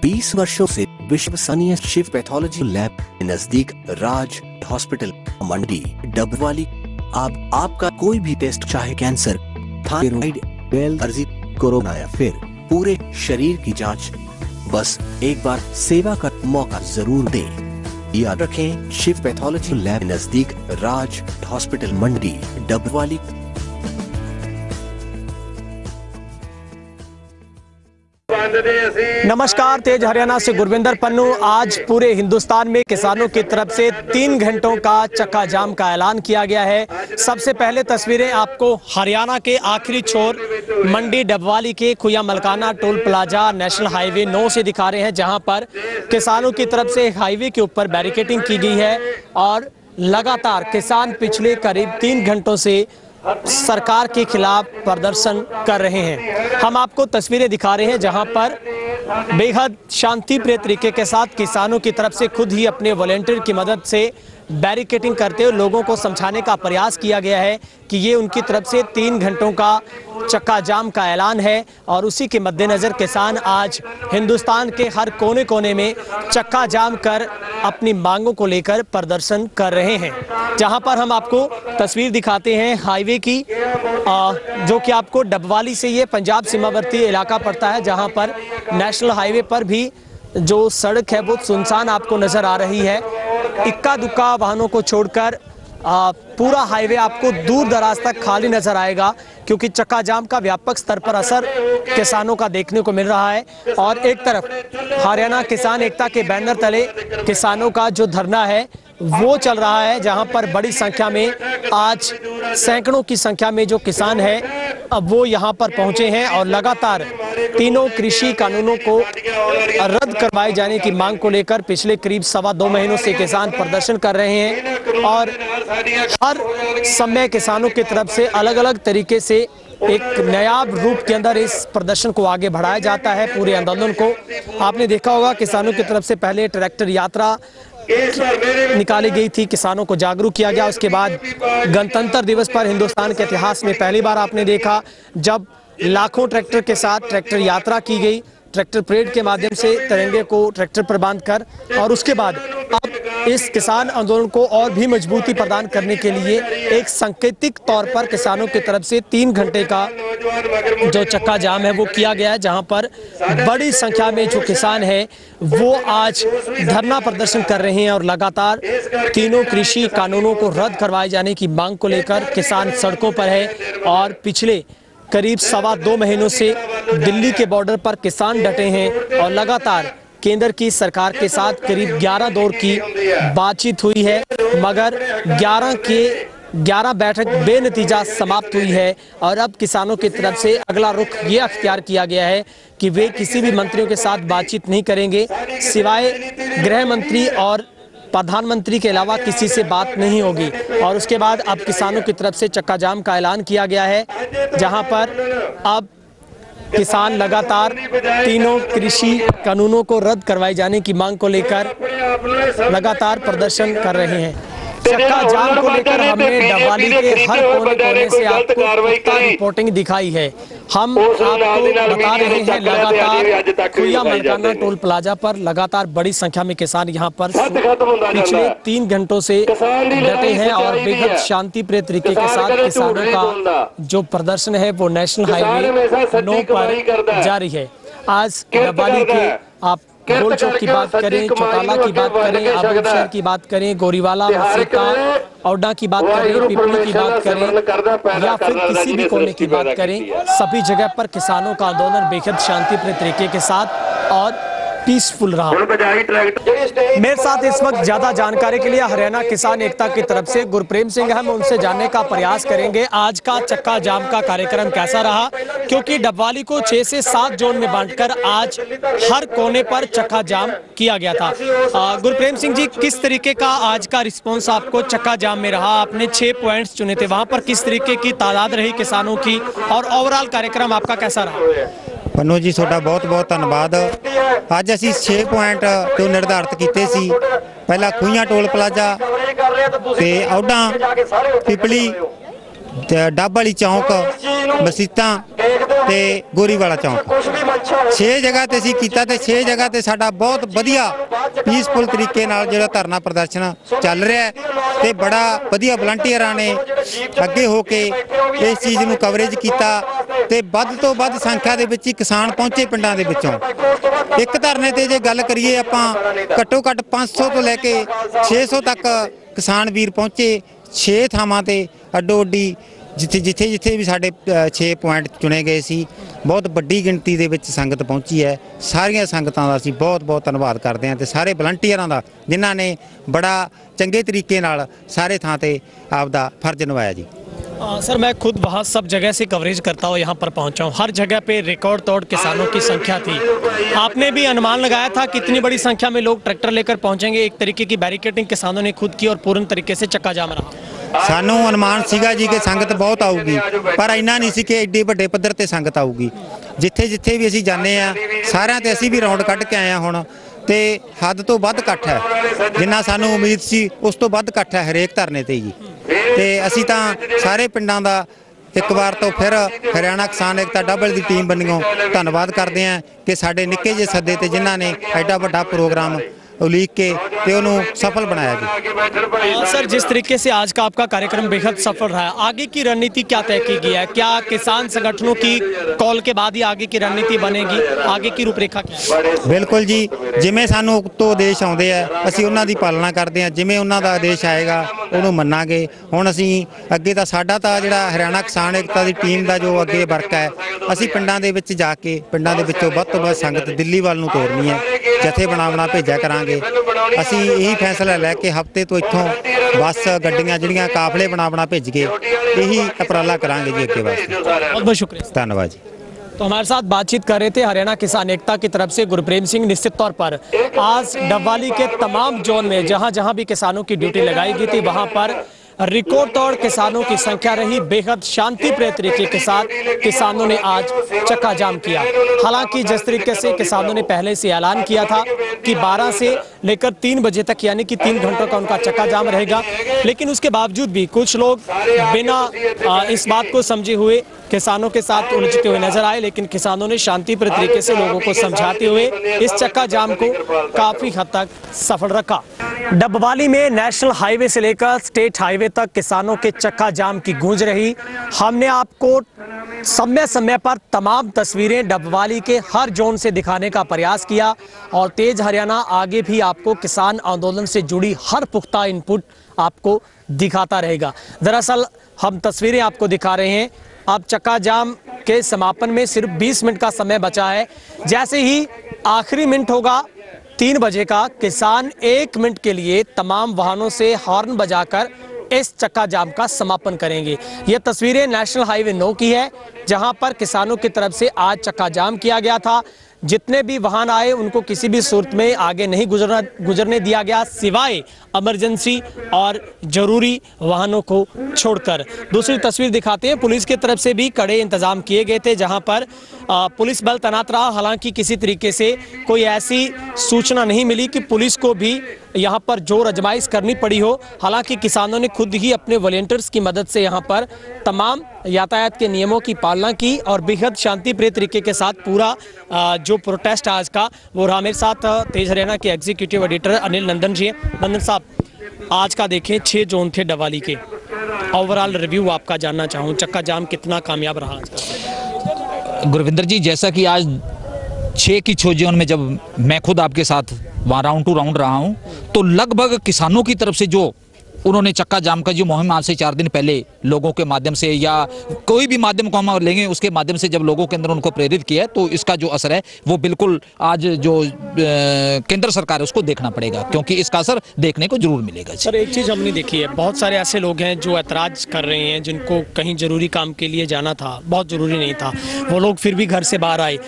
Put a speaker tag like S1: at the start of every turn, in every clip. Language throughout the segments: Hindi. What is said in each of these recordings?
S1: 20 वर्षों से विश्वसनीय शिव पैथोलॉजी लैब नजदीक राज हॉस्पिटल मंडी डबवाली। आपका कोई भी टेस्ट, चाहे कैंसर, थायराइड, एलर्जी, कोरोना या फिर पूरे शरीर की जांच, बस एक बार सेवा का मौका जरूर दें। याद रखें, शिव पैथोलॉजी लैब नजदीक राज हॉस्पिटल मंडी डबवाली।
S2: नमस्कार, तेज हरियाणा से गुरविंदर पन्नू। आज पूरे हिंदुस्तान में किसानों की तरफ से 3 घंटों का चक्का जाम का ऐलान किया गया है। सबसे पहले तस्वीरें आपको हरियाणा के आखिरी छोर मंडी डबवाली के खुया Malkana toll plaza national highway 9 से दिखा रहे हैं, जहां पर किसानों की तरफ से हाईवे के ऊपर बैरिकेडिंग की गई है और लगातार किसान पिछले करीब 3 घंटों से सरकार के खिलाफ प्रदर्शन कर रहे हैं। हम आपको तस्वीरें दिखा रहे हैं जहां पर बेहद शांतिप्रिय तरीके के साथ किसानों की तरफ से खुद ही अपने वॉलंटियर की मदद से बैरिकेडिंग करते हुए लोगों को समझाने का प्रयास किया गया है कि ये उनकी तरफ से 3 घंटों का चक्का जाम का ऐलान है और उसी के मद्देनज़र किसान आज हिंदुस्तान के हर कोने कोने में चक्का जाम कर अपनी मांगों को लेकर प्रदर्शन कर रहे हैं। जहां पर हम आपको तस्वीर दिखाते हैं हाईवे की, जो कि आपको डबवाली से ये पंजाब सीमावर्ती इलाका पड़ता है, जहां पर नेशनल हाईवे पर भी जो सड़क है वो सुनसान आपको नज़र आ रही है। इक्का दुक्का वाहनों को छोड़कर पूरा हाईवे आपको दूर दराज तक खाली नजर आएगा, क्योंकि चक्का जाम का व्यापक स्तर पर असर किसानों का देखने को मिल रहा है। और एक तरफ हरियाणा किसान एकता के बैनर तले किसानों का जो धरना है वो चल रहा है, जहां पर बड़ी संख्या में आज सैकड़ों की संख्या में जो किसान हैं अब वो यहां पर पहुंचे हैं और लगातार तीनों कृषि कानूनों को रद्द करवाए जाने की मांग को लेकर पिछले करीब 2.25 महीनों से किसान प्रदर्शन कर रहे हैं। और हर समय किसानों की तरफ से अलग अलग तरीके से एक नायाब रूप के अंदर इस प्रदर्शन को आगे बढ़ाया जाता है। पूरे आंदोलन को आपने देखा होगा, किसानों की तरफ से पहले ट्रैक्टर यात्रा निकाली गई थी, किसानों को जागरूक किया गया। उसके बाद गणतंत्र दिवस पर हिंदुस्तान के इतिहास में पहली बार आपने देखा जब लाखों ट्रैक्टर के साथ ट्रैक्टर यात्रा की गई, ट्रैक्टर परेड के माध्यम से तिरंगे को ट्रैक्टर पर बांधकर। और उसके बाद अब इस किसान आंदोलन को और भी मजबूती प्रदान करने के लिए एक सांकेतिक तौर पर किसानों की तरफ से 3 घंटे का जो चक्का जाम है वो किया गया है, जहां पर बड़ी संख्या में जो किसान है वो आज धरना प्रदर्शन कर रहे हैं और लगातार तीनों कृषि कानूनों को रद्द करवाए जाने की मांग को लेकर किसान सड़कों पर है। और पिछले करीब 2.25 महीनों से दिल्ली के बॉर्डर पर किसान डटे हैं और लगातार केंद्र की सरकार के साथ करीब 11 दौर की बातचीत हुई है, मगर 11 बैठक बेनतीजा समाप्त हुई है। और अब किसानों की तरफ से अगला रुख ये अख्तियार किया गया है कि वे किसी भी मंत्रियों के साथ बातचीत नहीं करेंगे, सिवाय गृह मंत्री और प्रधानमंत्री के अलावा किसी से बात नहीं होगी। और उसके बाद अब किसानों की तरफ से चक्का जाम का ऐलान किया गया है, जहां पर अब किसान लगातार तीनों कृषि कानूनों को रद्द करवाए जाने की मांग को लेकर लगातार प्रदर्शन कर रहे हैं। चक्का जाम को लेकर हमने डबवाली के हर कोने से आपको रिपोर्टिंग दिखाई है। हम आपको बता रहे हैं लगातार खुया मलकाना टोल प्लाजा पर लगातार बड़ी संख्या में किसान यहां पर पिछले 3 घंटों से डटे हैं और बेहद शांति प्रिय तरीके के साथ किसानों का जो प्रदर्शन है वो नेशनल हाईवे 9 पर जारी है। आज डबवाली के आप गोल चौक की बात करें, चौटाला की बात करें, अबूशहर की बात करें, गोरीवाला, मसीता, औडा की बात करें, पिपली की बात करें या फिर किसी भी कोने की बात करें, सभी जगह पर किसानों का आंदोलन बेहद शांतिप्रिय तरीके के साथ और पीसफुल रहा। मेरे साथ इस वक्त ज्यादा जानकारी के लिए हरियाणा किसान एकता की तरफ से गुरप्रेम सिंह, हम उनसे जानने का प्रयास करेंगे आज का चक्का जाम का कार्यक्रम कैसा रहा, क्योंकि डबवाली को 6 से 7 जोन में बांटकर आज हर कोने पर चक्का जाम किया गया था। गुरप्रेम सिंह जी, किस तरीके का आज का रिस्पॉन्स आपको चक्का जाम में रहा? आपने 6 पॉइंट्स चुने थे, वहां पर किस तरीके की तादाद रही किसानों की और ओवरऑल कार्यक्रम आपका कैसा रहा?
S3: पन्नू जी ਤੁਹਾਡਾ बहुत ਧੰਨਵਾਦ। ਅੱਜ ਅਸੀਂ 6 ਪੁਆਇੰਟ ਜੋ ਨਿਰਧਾਰਿਤ ਕੀਤੇ ਸੀ, ਪਹਿਲਾ ਖੂਹੀਆਂ ਟੋਲ ਪਲਾਜ਼ਾ ਤੇ ਔਡਾ, ਪਿਪਲੀ, ਤੇ ਡੱਬ ਵਾਲੀ ਚੌਂਕ, ਮਸੀਤਾਂ ਤੇ ਗੋਰੀਵਾਲਾ ਚੌਂਕ 6 ਜਗ੍ਹਾ ਤੇ ਅਸੀਂ ਕੀਤਾ ਤੇ 6 ਜਗ੍ਹਾ ਤੇ ਸਾਡਾ ਬਹੁਤ ਵਧੀਆ ਪੀਸਫੁਲ ਤਰੀਕੇ ਨਾਲ ਜਿਹੜਾ ਧਰਨਾ ਪ੍ਰਦਰਸ਼ਨ ਚੱਲ ਰਿਹਾ ਹੈ ਤੇ ਬੜਾ ਵਧੀਆ ਵਲੰਟੀਅਰਾਂ ਨੇ ਅੱਗੇ ਹੋ ਕੇ ਇਸ ਚੀਜ਼ ਨੂੰ ਕਵਰੇਜ ਕੀਤਾ ਤੇ ਵੱਧ ਤੋਂ ਵੱਧ ਸੰਖਿਆ ਦੇ ਵਿੱਚ ਹੀ ਕਿਸਾਨ ਪਹੁੰਚੇ ਪਿੰਡਾਂ ਦੇ ਵਿੱਚੋਂ। ਇੱਕ ਧਰਨੇ ਤੇ ਜੇ ਗੱਲ ਕਰੀਏ ਆਪਾਂ ਘੱਟੋ ਘੱਟ 500 ਤੋਂ ਲੈ ਕੇ 600 ਤੱਕ ਕਿਸਾਨ ਵੀਰ ਪਹੁੰਚੇ 6 ਥਾਵਾਂ ਤੇ ਅੱਡੋ ਅੱਡੀ ਜਿੱਥੇ ਵੀ ਸਾਡੇ 6 ਪੁਆਇੰਟ ਚੁਣੇ ਗਏ ਸੀ। ਬਹੁਤ ਵੱਡੀ ਗਿਣਤੀ ਦੇ ਵਿੱਚ ਸੰਗਤ ਪਹੁੰਚੀ ਹੈ। ਸਾਰੀਆਂ ਸੰਗਤਾਂ ਦਾ ਅਸੀਂ ਬਹੁਤ ਬਹੁਤ ਧੰਨਵਾਦ ਕਰਦੇ ਹਾਂ ਤੇ ਸਾਰੇ ਵਲੰਟੀਅਰਾਂ ਦਾ ਜਿਨ੍ਹਾਂ ਨੇ ਬੜਾ ਚੰਗੇ ਤਰੀਕੇ ਨਾਲ ਸਾਰੇ ਥਾਂ ਤੇ ਆਪਦਾ ਫਰਜ਼ ਨਿਭਾਇਆ ਜੀ।
S2: सर मैं खुद वहाँ सब जगह से कवरेज करता हूँ, यहाँ पर पहुँचा हूँ, हर जगह पे रिकॉर्ड तोड़ किसानों की संख्या थी। आपने भी अनुमान लगाया था कितनी बड़ी संख्या में लोग ट्रैक्टर लेकर पहुँचेंगे? एक तरीके की बैरिकेडिंग किसानों ने खुद की और पूर्ण तरीके से चक्का जाम रहा।
S3: सानू अनुमान सीगा जी कि संगत बहुत आऊगी, पर इन्ना नहीं सी कि एड्डे वड्डे पद्धर ते संगत आऊगी। जिथे जिथे भी असीं जाने आ सारिਆਂ ਤੇ ਅਸੀਂ भी राउंड ਕੱਢ ਕੇ आए ਹੁਣ ਤੇ हद तो ਵੱਧ ਇਕੱਠ ਹੈ। जिन्ना सानू उम्मीद सी उस तो ਵੱਧ ਇਕੱਠ है हरेक धरने ते जी। ਤੇ ਅਸੀਂ ਤਾਂ ਸਾਰੇ ਪਿੰਡਾਂ ਦਾ ਇੱਕ ਵਾਰ ਤੋਂ ਫਿਰ ਹਰਿਆਣਾ ਕਿਸਾਨ ਏਕਤਾ ਡਬਲ ਦੀ ਟੀਮ ਬੰਨਿਓ ਧੰਨਵਾਦ ਕਰਦੇ ਹਾਂ ਕਿ ਸਾਡੇ ਨਿੱਕੇ ਜਿਹੇ ਸੱਦੇ ਤੇ ਜਿਨ੍ਹਾਂ ਨੇ ਐਡਾ ਵੱਡਾ ਪ੍ਰੋਗਰਾਮ उलीक के सफल बनाया जी।
S2: सर जिस तरीके से आज का आपका कार्यक्रम बेहद सफल रहा है, आगे की रणनीति क्या तय की गई है? क्या किसान संगठनों की कॉल के बाद ही आगे की रणनीति बनेगी? आगे की रूपरेखा क्या है?
S3: बिल्कुल जी, जिमें सानू तो आदेश आउंदे आ असीं उन्हां दी पालना करते हैं, जिमें उन्हां दा आदेश आएगा उहनूं मन्नांगे। हुण असीं अगे तां साडा तां जिहड़ा हरियाणा किसान एकता दी टीम दा जो अगे वर्क है असीं पिंडां दे विच जाके पिंडां दे विचों वध तों वध संगत दिल्ली वाल नूं तोरनी है, जथे बना भेजा करांगे। ਅਸੀਂ ਇਹੀ ਫੈਸਲਾ ਲੈ ਕੇ ਹਫਤੇ ਤੋਂ ਇੱਥੋਂ ਬੱਸ ਗੱਡੀਆਂ ਜਿਹੜੀਆਂ ਕਾਫਲੇ ਬਣਾ ਭੇਜ ਕੇ ਇਹੀ ਉਪਰਾਲਾ ਕਰਾਂਗੇ ਜੀ ਅੱਗੇ ਵਾਸਤੇ।
S2: बहुत बहुत शुक्रिया,
S3: धन्यवाद जी।
S2: तो हमारे साथ बातचीत कर रहे थे हरियाणा किसान एकता की तरफ से गुरप्रेम सिंह। निश्चित तौर पर आज डबवाली के तमाम जोन में जहां जहां भी किसानों की ड्यूटी लगाई गई थी वहां पर रिकॉर्ड तोड़ किसानों की संख्या रही। बेहद शांतिप्रिय तरीके के साथ किसानों ने आज चक्का जाम किया। हालांकि जिस तरीके से किसानों ने पहले से ऐलान किया था कि 12 से लेकर 3 बजे तक यानी कि 3 घंटों का उनका चक्का जाम रहेगा, लेकिन उसके बावजूद भी कुछ लोग बिना इस बात को समझे हुए किसानों के साथ उलझते हुए नजर आए। लेकिन किसानों ने शांतिप्रिय तरीके से लोगों को समझाते हुए इस चक्का जाम को काफी हद तक सफल रखा। डबवाली में नेशनल हाईवे से लेकर स्टेट हाईवे तक किसानों के चक्का जाम की गूंज रही। हमने आपको समय समय पर तमाम तस्वीरें डबवाली के हर जोन से दिखाने का प्रयास किया और तेज हरियाणा आगे भी आपको किसान आंदोलन से जुड़ी हर पुख्ता इनपुट आपको दिखाता रहेगा। दरअसल हम तस्वीरें आपको दिखा रहे हैं। अब चक्का जाम के समापन में सिर्फ 20 मिनट का समय बचा है। जैसे ही आखिरी मिनट होगा 3 बजे का, किसान 1 मिनट के लिए तमाम वाहनों से हॉर्न बजाकर इस चक्का जाम का समापन करेंगे। ये तस्वीरें नेशनल हाईवे 9 की है जहां पर किसानों की तरफ से आज चक्का जाम किया गया था। जितने भी वाहन आए उनको किसी भी सूरत में आगे नहीं गुजरने दिया गया सिवाय इमरजेंसी और जरूरी वाहनों को छोड़कर। दूसरी तस्वीर दिखाते हैं। पुलिस की तरफ से भी कड़े इंतजाम किए गए थे जहां पर पुलिस बल तैनात रहा। हालांकि किसी तरीके से कोई ऐसी सूचना नहीं मिली कि पुलिस को भी यहाँ पर जोर आजमाइश करनी पड़ी हो। हालांकि किसानों ने खुद ही अपने वॉलंटियर्स की मदद से यहाँ पर तमाम यातायात के नियमों की पालना की और बेहद शांतिप्रिय तरीके के साथ पूरा जो प्रोटेस्ट आज का वो रहा। मेरे साथ तेज हरियाणा के एग्जीक्यूटिव एडिटर अनिल नंदन जी हैं। नंदन साहब, आज का देखें 6 जोन थे डबवाली के, ओवरऑल रिव्यू आपका जानना चाहूँ, चक्का जाम कितना कामयाब रहा आज?
S4: गुरविंदर जी, जैसा कि आज 6 की 6 जोन में जब मैं खुद आपके साथ वहाँ राउंड टू राउंड रहा हूँ तो लगभग किसानों की तरफ से जो उन्होंने चक्का जाम का जो मुहिम आज से 4 दिन पहले लोगों के माध्यम से या कोई भी माध्यम को हम लेंगे उसके माध्यम से जब लोगों के अंदर उनको प्रेरित किया है तो इसका जो असर है वो बिल्कुल आज जो केंद्र सरकार है उसको देखना पड़ेगा, क्योंकि इसका असर देखने को जरूर मिलेगा।
S2: सर एक चीज़ हमने देखी है, बहुत सारे ऐसे लोग हैं जो ऐतराज कर रहे हैं जिनको कहीं जरूरी काम के लिए जाना था, बहुत जरूरी नहीं था, वो लोग फिर भी घर से बाहर आए।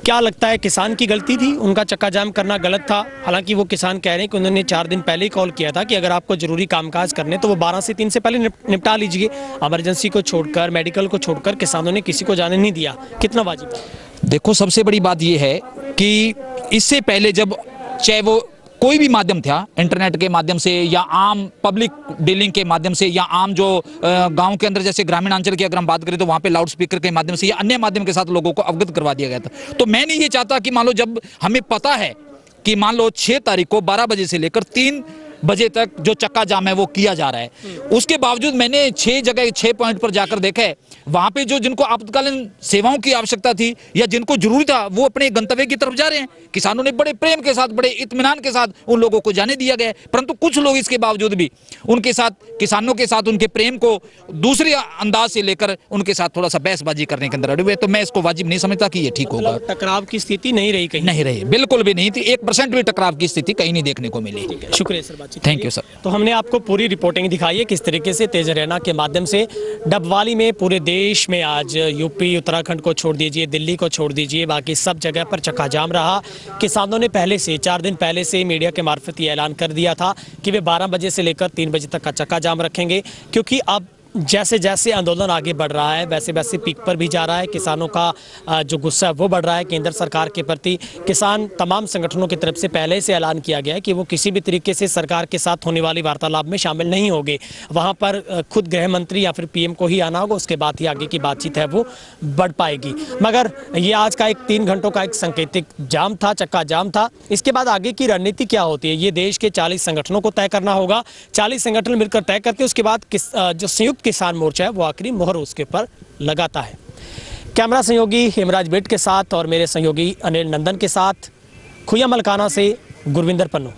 S2: क्या लगता है किसान की गलती थी, उनका चक्का जाम करना गलत था? हालांकि वो किसान कह रहे हैं कि उन्होंने 4 दिन पहले ही कॉल किया था कि अगर आपको जरूरी कामकाज करने तो वो 12 से 3 से पहले निपटा लीजिए। इमरजेंसी को छोड़कर, मेडिकल को छोड़कर किसानों ने किसी को जाने नहीं दिया। कितना वाजिब?
S4: देखो, सबसे बड़ी बात यह है कि इससे पहले जब चाहे वो कोई भी माध्यम था, इंटरनेट के माध्यम से या आम पब्लिक डीलिंग के माध्यम से या आम जो गांव के अंदर जैसे ग्रामीण अंचल की अगर हम बात करें तो वहां पे लाउड स्पीकर के माध्यम से या अन्य माध्यम के साथ लोगों को अवगत करवा दिया गया था। तो मैं नहीं ये चाहता कि मान लो जब हमें पता है कि मान लो 6 तारीख को 12 बजे से लेकर 3 बजे तक जो चक्का जाम है वो किया जा रहा है, उसके बावजूद मैंने 6 जगह 6 पॉइंट पर जाकर देखा है, वहां पे जो जिनको आपातकालीन सेवाओं की आवश्यकता थी या जिनको जरूरी था वो अपने गंतव्य की तरफ जा रहे हैं। किसानों ने बड़े प्रेम के साथ, बड़े इत्मीनान के साथ उन लोगों को जाने दिया गया है, परंतु कुछ लोग इसके बावजूद भी उनके साथ, किसानों के साथ उनके प्रेम को दूसरे अंदाज से लेकर उनके साथ थोड़ा सा बहसबाजी करने के अंदर अड़े हुए। तो मैं इसको वाजिब नहीं समझता कि ये ठीक होगा।
S2: टकराव की स्थिति नहीं रही कहीं?
S4: नहीं रही, बिल्कुल भी नहीं थी। 1% भी टकराव की स्थिति कहीं नहीं देखने को मिली।
S2: शुक्रिया सर, बातचीत।
S4: Thank you sir.
S2: तो हमने आपको पूरी रिपोर्टिंग दिखाई है किस तरीके से तेज हरियाणा के माध्यम से डबवाली में पूरे देश में आज यूपी, उत्तराखंड को छोड़ दीजिए, दिल्ली को छोड़ दीजिए, बाकी सब जगह पर चक्का जाम रहा। किसानों ने पहले से 4 दिन पहले से मीडिया के मार्फत ये ऐलान कर दिया था कि वे 12 बजे से लेकर 3 बजे तक का चक्का जाम रखेंगे, क्योंकि अब जैसे जैसे आंदोलन आगे बढ़ रहा है वैसे वैसे पीक पर भी जा रहा है। किसानों का जो गुस्सा है वो बढ़ रहा है केंद्र सरकार के प्रति। किसान तमाम संगठनों की तरफ से पहले से ऐलान किया गया है कि वो किसी भी तरीके से सरकार के साथ होने वाली वार्तालाप में शामिल नहीं होंगे। वहाँ पर खुद गृह मंत्री या फिर पीएम को ही आना होगा, उसके बाद ही आगे की बातचीत है वो बढ़ पाएगी। मगर ये आज का एक 3 घंटों का एक सांकेतिक जाम था, चक्का जाम था। इसके बाद आगे की रणनीति क्या होती है ये देश के 40 संगठनों को तय करना होगा। 40 संगठन मिलकर तय करके उसके बाद जो संयुक्त किसान मोर्चा है वो आखिरी मोहर उसके ऊपर लगाता है। कैमरा सहयोगी हेमराज बेट के साथ और मेरे सहयोगी अनिल नंदन के साथ खुया मलकाना से गुरविंदर पन्नू।